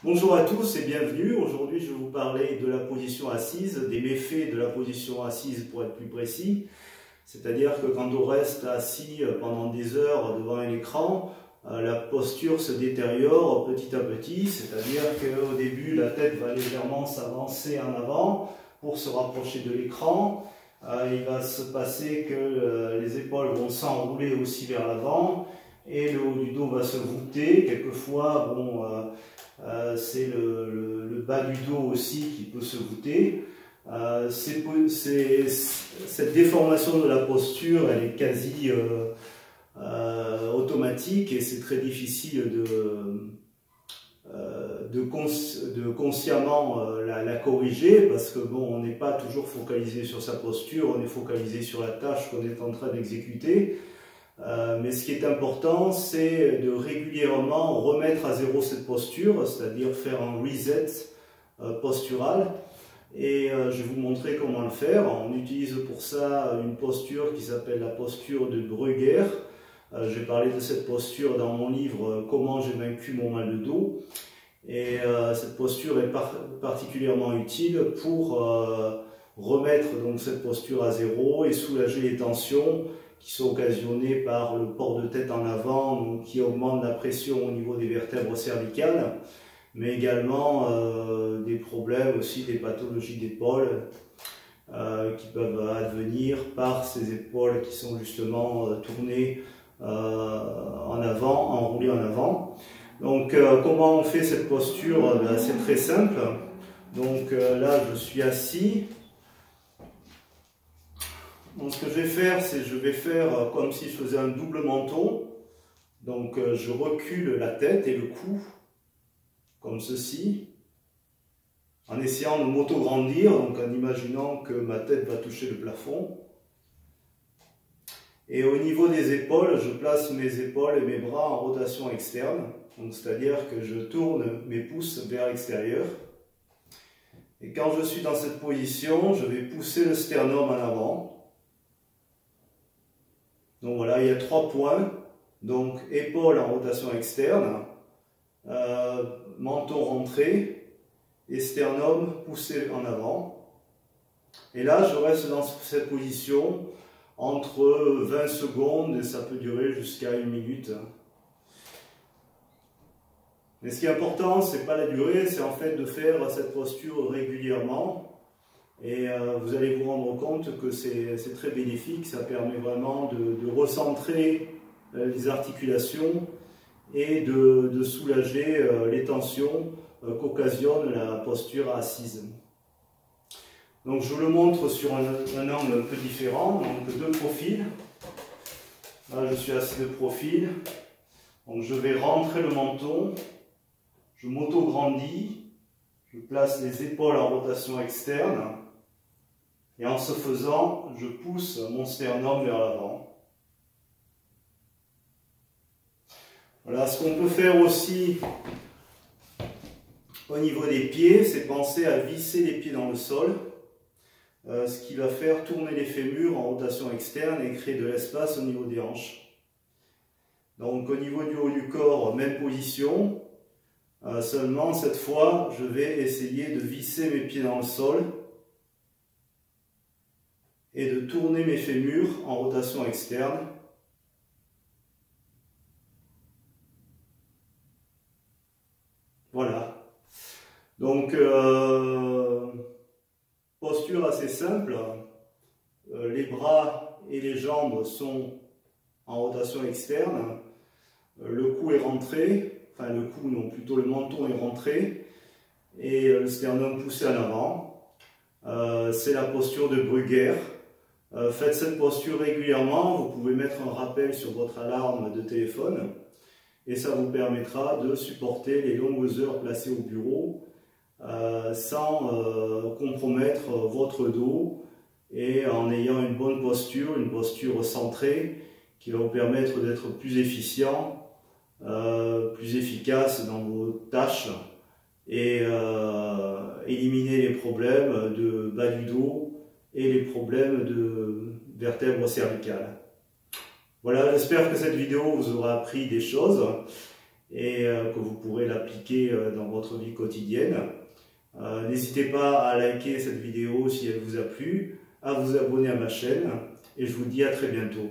Bonjour à tous et bienvenue. Aujourd'hui, je vais vous parler de la position assise, des méfaits de la position assise pour être plus précis. C'est-à-dire que quand on reste assis pendant des heures devant un écran, la posture se détériore petit à petit. C'est-à-dire qu'au début, la tête va légèrement s'avancer en avant pour se rapprocher de l'écran. Il va se passer que les épaules vont s'enrouler aussi vers l'avant et le haut du dos va se voûter. Quelquefois, c'est le bas du dos aussi qui peut se voûter. Cette déformation de la posture, elle est quasi automatique et c'est très difficile de consciemment la corriger parce que bon, on n'est pas toujours focalisé sur sa posture, on est focalisé sur la tâche qu'on est en train d'exécuter. Mais ce qui est important, c'est de régulièrement remettre à zéro cette posture, c'est-à-dire faire un reset postural. Et je vais vous montrer comment le faire. On utilise pour ça une posture qui s'appelle la posture de Brugger. J'ai parlé de cette posture dans mon livre « Comment j'ai vaincu mon mal de dos ». Et cette posture est particulièrement utile pour remettre donc cette posture à zéro et soulager les tensions qui sont occasionnées par le port de tête en avant, donc qui augmente la pression au niveau des vertèbres cervicales, mais également des problèmes aussi, des pathologies d'épaule qui peuvent advenir par ces épaules qui sont justement tournées en avant, enroulées en avant. Donc comment on fait cette posture? C'est très simple. Donc là je suis assis. Donc ce que je vais faire, c'est je vais faire comme si je faisais un double menton. Donc je recule la tête et le cou, comme ceci, en essayant de m'auto-grandir, donc en imaginant que ma tête va toucher le plafond. Et au niveau des épaules, je place mes épaules et mes bras en rotation externe, c'est-à-dire que je tourne mes pouces vers l'extérieur. Et quand je suis dans cette position, je vais pousser le sternum en avant. Donc voilà, il y a 3 points. Donc épaules en rotation externe, menton rentré et sternum poussé en avant. Et là, je reste dans cette position entre 20 secondes et ça peut durer jusqu'à 1 minute. Mais ce qui est important, c'est pas la durée, c'est en fait de faire cette posture régulièrement. Et vous allez vous rendre compte que c'est très bénéfique, ça permet vraiment de recentrer les articulations et de soulager les tensions qu'occasionne la posture assise. Donc je vous le montre sur un angle un peu différent, donc de profil. Là je suis assis de profil, donc je vais rentrer le menton, je m'auto-grandis, je place les épaules en rotation externe. Et en ce faisant, je pousse mon sternum vers l'avant. Voilà, ce qu'on peut faire aussi au niveau des pieds, c'est penser à visser les pieds dans le sol, ce qui va faire tourner les fémurs en rotation externe et créer de l'espace au niveau des hanches. Donc au niveau du haut du corps, même position, seulement cette fois, je vais essayer de visser mes pieds dans le sol et de tourner mes fémurs en rotation externe. Voilà. Donc, posture assez simple. Les bras et les jambes sont en rotation externe. Le cou est rentré, enfin le cou non, plutôt le menton est rentré et le sternum poussé en avant. C'est la posture de Brugger. Faites cette posture régulièrement, vous pouvez mettre un rappel sur votre alarme de téléphone et ça vous permettra de supporter les longues heures placées au bureau sans compromettre votre dos et en ayant une bonne posture, une posture centrée qui va vous permettre d'être plus efficient, plus efficace dans vos tâches et éliminer les problèmes de bas du dos et les problèmes de vertèbres cervicales. Voilà, j'espère que cette vidéo vous aura appris des choses et que vous pourrez l'appliquer dans votre vie quotidienne. N'hésitez pas à liker cette vidéo si elle vous a plu, à vous abonner à ma chaîne et je vous dis à très bientôt.